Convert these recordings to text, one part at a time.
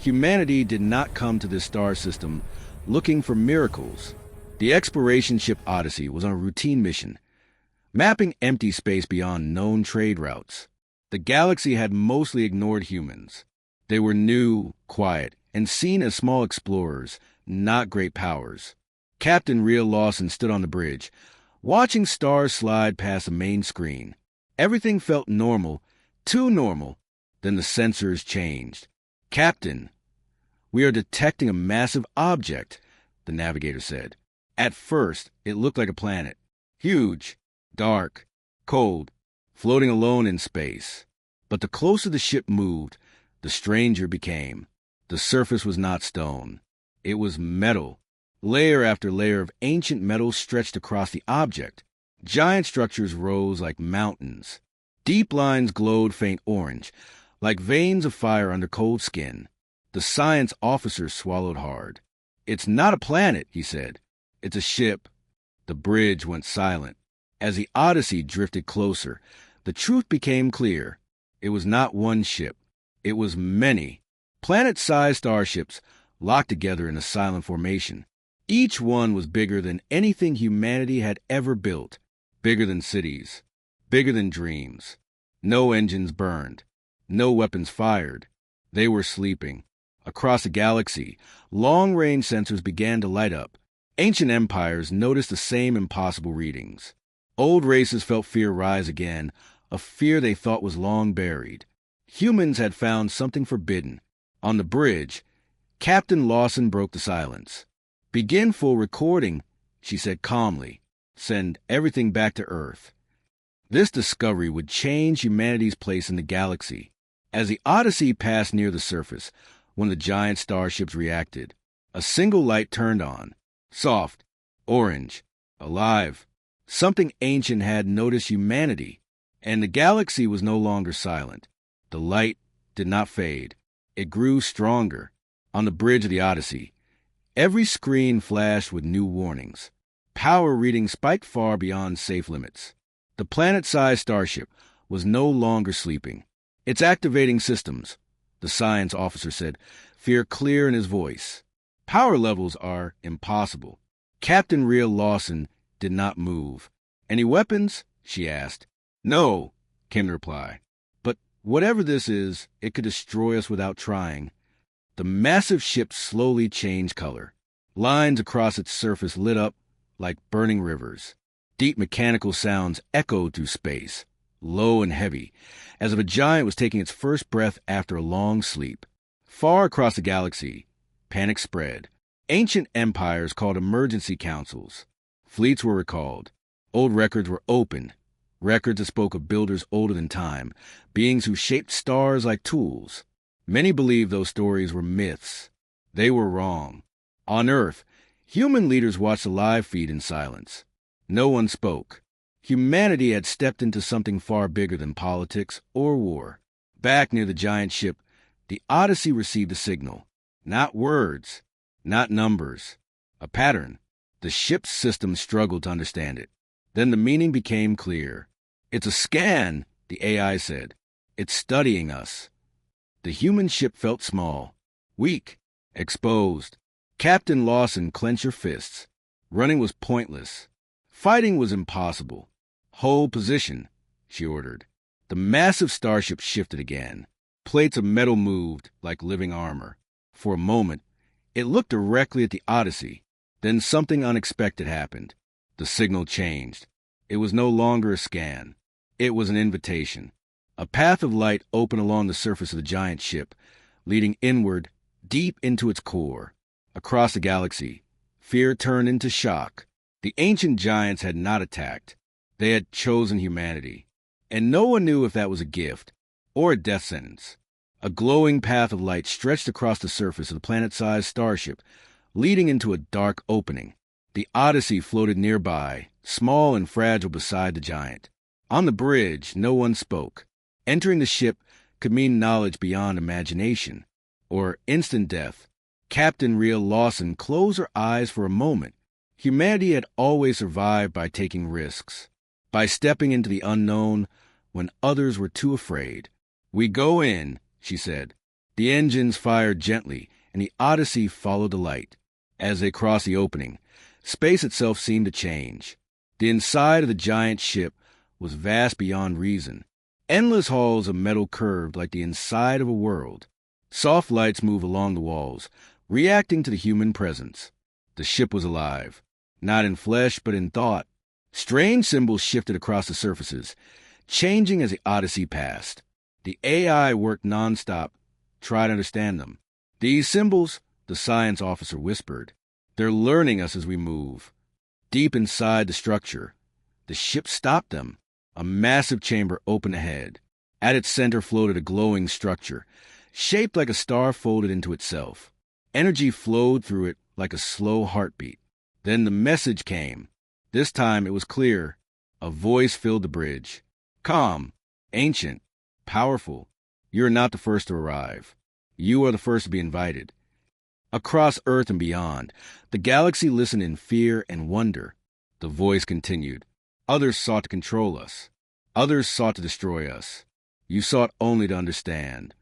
Humanity did not come to this star system looking for miracles. The exploration ship Odyssey was on a routine mission, mapping empty space beyond known trade routes. The galaxy had mostly ignored humans. They were new, quiet, and seen as small explorers, not great powers. Captain Rhea Lawson stood on the bridge, watching stars slide past the main screen. Everything felt normal, too normal. Then the sensors changed. "Captain, we are detecting a massive object," the navigator said. At first, it looked like a planet. Huge, dark, cold, floating alone in space. But the closer the ship moved, the stranger became. The surface was not stone. It was metal. Layer after layer of ancient metal stretched across the object. Giant structures rose like mountains. Deep lines glowed faint orange, like veins of fire under cold skin. The science officer swallowed hard. "It's not a planet," he said. "It's a ship." The bridge went silent. As the Odyssey drifted closer, the truth became clear. It was not one ship. It was many. Planet-sized starships locked together in a silent formation. Each one was bigger than anything humanity had ever built. Bigger than cities. Bigger than dreams. No engines burned. No weapons fired. They were sleeping. Across the galaxy, long-range sensors began to light up. Ancient empires noticed the same impossible readings. Old races felt fear rise again, a fear they thought was long buried. Humans had found something forbidden. On the bridge, Captain Lawson broke the silence. "Begin full recording," she said calmly. "Send everything back to Earth." This discovery would change humanity's place in the galaxy. As the Odyssey passed near the surface, one of the giant starships reacted. A single light turned on. Soft, orange, alive. Something ancient had noticed humanity, and the galaxy was no longer silent. The light did not fade. It grew stronger. On the bridge of the Odyssey, every screen flashed with new warnings. Power readings spiked far beyond safe limits. The planet-sized starship was no longer sleeping. "It's activating systems," the science officer said, fear clear in his voice. "Power levels are impossible." Captain Rhea Lawson did not move. "Any weapons?" she asked. "No," came the reply. "But whatever this is, it could destroy us without trying." The massive ship slowly changed color. Lines across its surface lit up like burning rivers. Deep mechanical sounds echoed through space, low and heavy, as if a giant was taking its first breath after a long sleep. Far across the galaxy, panic spread. Ancient empires called emergency councils. Fleets were recalled. Old records were opened. Records that spoke of builders older than time, beings who shaped stars like tools. Many believed those stories were myths. They were wrong. On Earth, human leaders watched the live feed in silence. No one spoke. Humanity had stepped into something far bigger than politics or war. Back near the giant ship, the Odyssey received a signal. Not words, not numbers. A pattern. The ship's system struggled to understand it. Then the meaning became clear. "It's a scan," the AI said. "It's studying us." The human ship felt small, weak, exposed. Captain Lawson clenched her fists. Running was pointless. Fighting was impossible. "Hold position," she ordered. The massive starship shifted again. Plates of metal moved like living armor. For a moment, it looked directly at the Odyssey. Then something unexpected happened. The signal changed. It was no longer a scan. It was an invitation. A path of light opened along the surface of the giant ship, leading inward, deep into its core. Across the galaxy, fear turned into shock. The ancient giants had not attacked. They had chosen humanity. And no one knew if that was a gift or a death sentence. A glowing path of light stretched across the surface of the planet-sized starship, leading into a dark opening. The Odyssey floated nearby, small and fragile beside the giant. On the bridge, no one spoke. Entering the ship could mean knowledge beyond imagination, or instant death. Captain Rhea Lawson closed her eyes for a moment. Humanity had always survived by taking risks, by stepping into the unknown when others were too afraid. "We go in," she said. The engines fired gently, and the Odyssey followed the light. As they crossed the opening, space itself seemed to change. The inside of the giant ship was vast beyond reason. Endless halls of metal curved like the inside of a world. Soft lights moved along the walls, reacting to the human presence. The ship was alive, not in flesh but in thought. Strange symbols shifted across the surfaces, changing as the Odyssey passed. The AI worked nonstop, tried to understand them. These symbols, the science officer whispered, they're learning us as we move. Deep inside the structure, the ship stopped them. A massive chamber opened ahead. At its center floated a glowing structure, shaped like a star folded into itself. Energy flowed through it like a slow heartbeat. Then the message came. This time it was clear. A voice filled the bridge. Calm, ancient, powerful. You're not the first to arrive. You are the first to be invited. Across Earth and beyond, the galaxy listened in fear and wonder. The voice continued. Others sought to control us. Others sought to destroy us. You sought only to understand.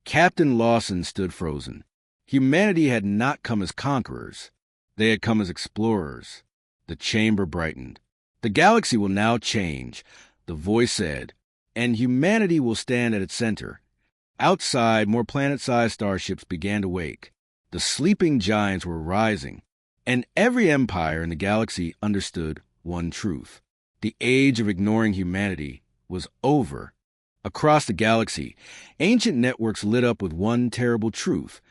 Captain Lawson stood frozen. Humanity had not come as conquerors. They had come as explorers. The chamber brightened. The galaxy will now change, the voice said, and humanity will stand at its center. Outside, more planet-sized starships began to wake. The sleeping giants were rising, and every empire in the galaxy understood one truth. The age of ignoring humanity was over. Across the galaxy, ancient networks lit up with one terrible truth.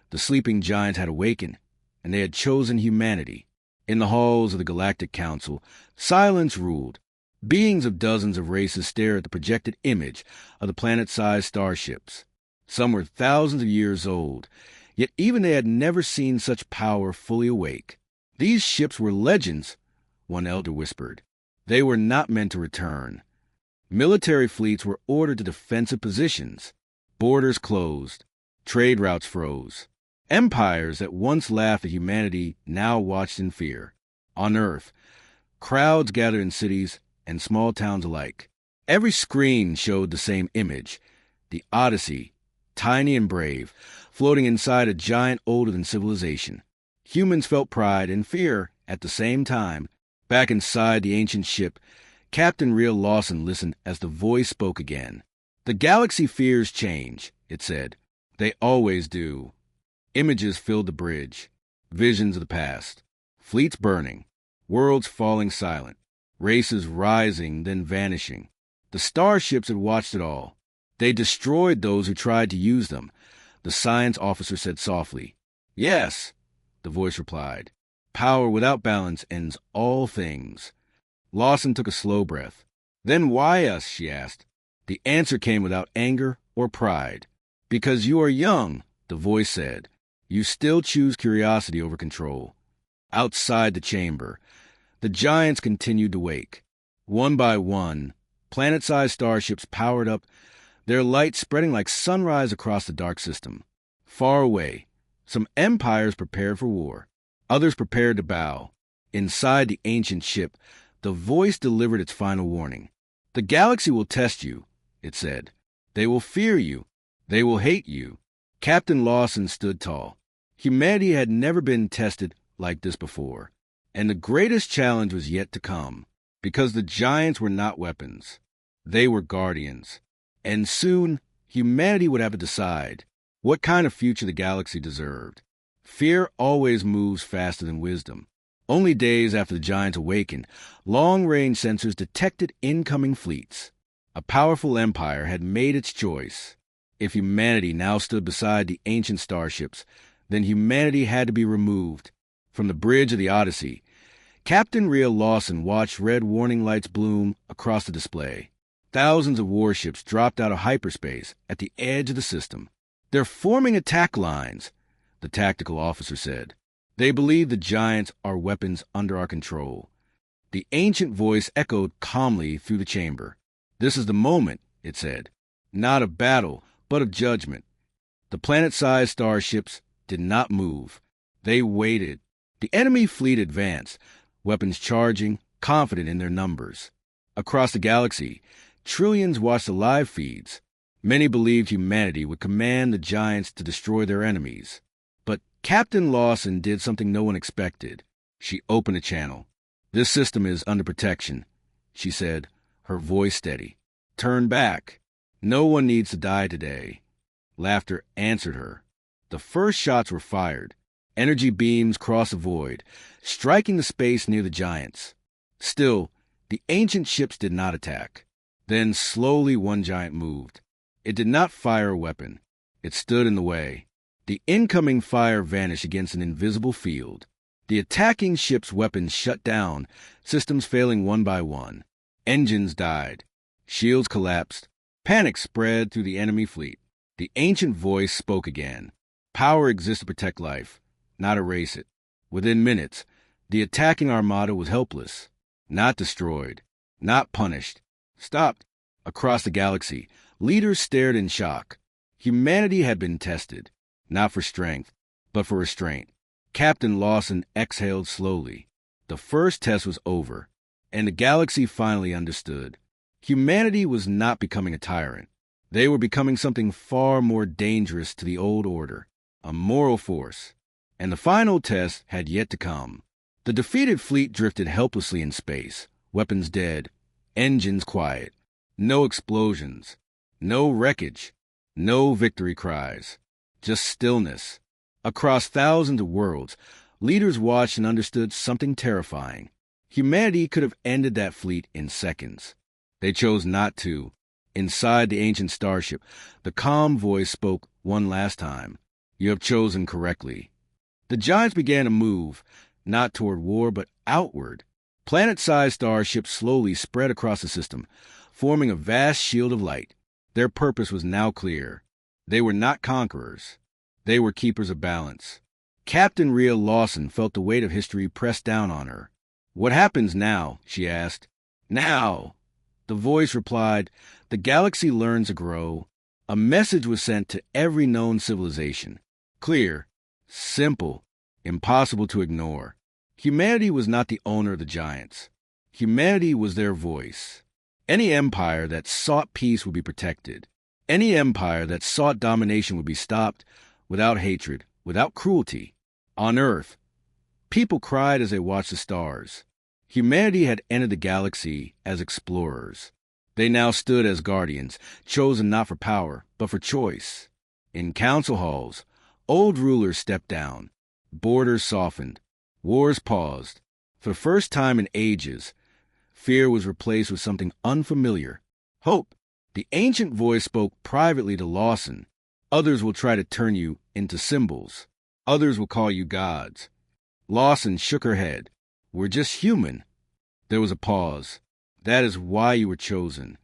The sleeping giants had awakened, and they had chosen humanity. In the halls of the Galactic Council, silence ruled. Beings of dozens of races stared at the projected image of the planet-sized starships. Some were thousands of years old, yet even they had never seen such power fully awake. These ships were legends, one elder whispered. They were not meant to return. Military fleets were ordered to defensive positions. Borders closed. Trade routes froze. Empires that once laughed at humanity now watched in fear. On Earth, crowds gathered in cities and small towns alike. Every screen showed the same image. The Odyssey, tiny and brave, floating inside a giant older than civilization. Humans felt pride and fear at the same time. Back inside the ancient ship, Captain Real Lawson listened as the voice spoke again. The galaxy fears change, it said. They always do. Images filled the bridge. Visions of the past. Fleets burning. Worlds falling silent. Races rising, then vanishing. The starships had watched it all. They destroyed those who tried to use them, the science officer said softly. Yes, the voice replied. Power without balance ends all things. Lawson took a slow breath. Then why us, she asked. The answer came without anger or pride. Because you are young, the voice said. You still choose curiosity over control. Outside the chamber, the giants continued to wake. One by one, planet-sized starships powered up, their light spreading like sunrise across the dark system. Far away, some empires prepared for war. Others prepared to bow. Inside the ancient ship, the voice delivered its final warning. The galaxy will test you, it said. They will fear you. They will hate you. Captain Lawson stood tall. Humanity had never been tested like this before. And the greatest challenge was yet to come, because the giants were not weapons. They were guardians. And soon, humanity would have to decide what kind of future the galaxy deserved. Fear always moves faster than wisdom. Only days after the giants awakened, long-range sensors detected incoming fleets. A powerful empire had made its choice. If humanity now stood beside the ancient starships, then humanity had to be removed. From the bridge of the Odyssey, Captain Real Lawson watched red warning lights bloom across the display. Thousands of warships dropped out of hyperspace at the edge of the system. They're forming attack lines, the tactical officer said. They believe the giants are weapons under our control. The ancient voice echoed calmly through the chamber. This is the moment, it said. Not of battle, but of judgment. The planet-sized starships did not move. They waited. The enemy fleet advanced, weapons charging, confident in their numbers. Across the galaxy, trillions watched the live feeds. Many believed humanity would command the giants to destroy their enemies. But Captain Lawson did something no one expected. She opened a channel. "This system is under protection," she said, her voice steady. "Turn back. No one needs to die today." Laughter answered her. The first shots were fired. Energy beams crossed the void, striking the space near the giants. Still, the ancient ships did not attack. Then slowly one giant moved. It did not fire a weapon. It stood in the way. The incoming fire vanished against an invisible field. The attacking ship's weapons shut down, systems failing one by one. Engines died. Shields collapsed. Panic spread through the enemy fleet. The ancient voice spoke again. Power exists to protect life, not erase it. Within minutes, the attacking armada was helpless, not destroyed, not punished, stopped. Across the galaxy, leaders stared in shock. Humanity had been tested, not for strength, but for restraint. Captain Lawson exhaled slowly. The first test was over, and the galaxy finally understood. Humanity was not becoming a tyrant. They were becoming something far more dangerous to the old order, a moral force. And the final test had yet to come. The defeated fleet drifted helplessly in space, weapons dead, engines quiet. No explosions, no wreckage, no victory cries, just stillness. Across thousands of worlds, leaders watched and understood something terrifying. Humanity could have ended that fleet in seconds. They chose not to. Inside the ancient starship, the calm voice spoke one last time. "You have chosen correctly." The giants began to move, not toward war, but outward. Planet-sized starships slowly spread across the system, forming a vast shield of light. Their purpose was now clear. They were not conquerors. They were keepers of balance. Captain Rhea Lawson felt the weight of history pressed down on her. "What happens now?" she asked. "Now," the voice replied, "the galaxy learns to grow." A message was sent to every known civilization. Clear, simple, impossible to ignore. Humanity was not the owner of the giants. Humanity was their voice. Any empire that sought peace would be protected. Any empire that sought domination would be stopped without hatred, without cruelty. On Earth, people cried as they watched the stars. Humanity had entered the galaxy as explorers. They now stood as guardians, chosen not for power, but for choice. In council halls, old rulers stepped down. Borders softened. Wars paused. For the first time in ages, fear was replaced with something unfamiliar. Hope. The ancient voice spoke privately to Lawson. "Others will try to turn you into symbols. Others will call you gods." Lawson shook her head. "We're just human." There was a pause. "That is why you were chosen."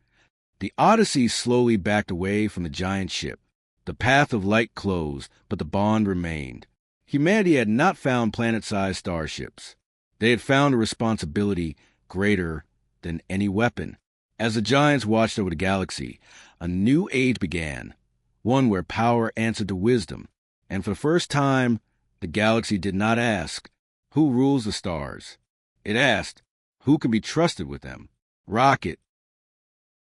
The Odyssey slowly backed away from the giant ship. The path of light closed, but the bond remained. Humanity had not found planet-sized starships. They had found a responsibility greater than any weapon. As the giants watched over the galaxy, a new age began, one where power answered to wisdom. And for the first time, the galaxy did not ask, "Who rules the stars?" It asked, "Who can be trusted with them?" Rocket,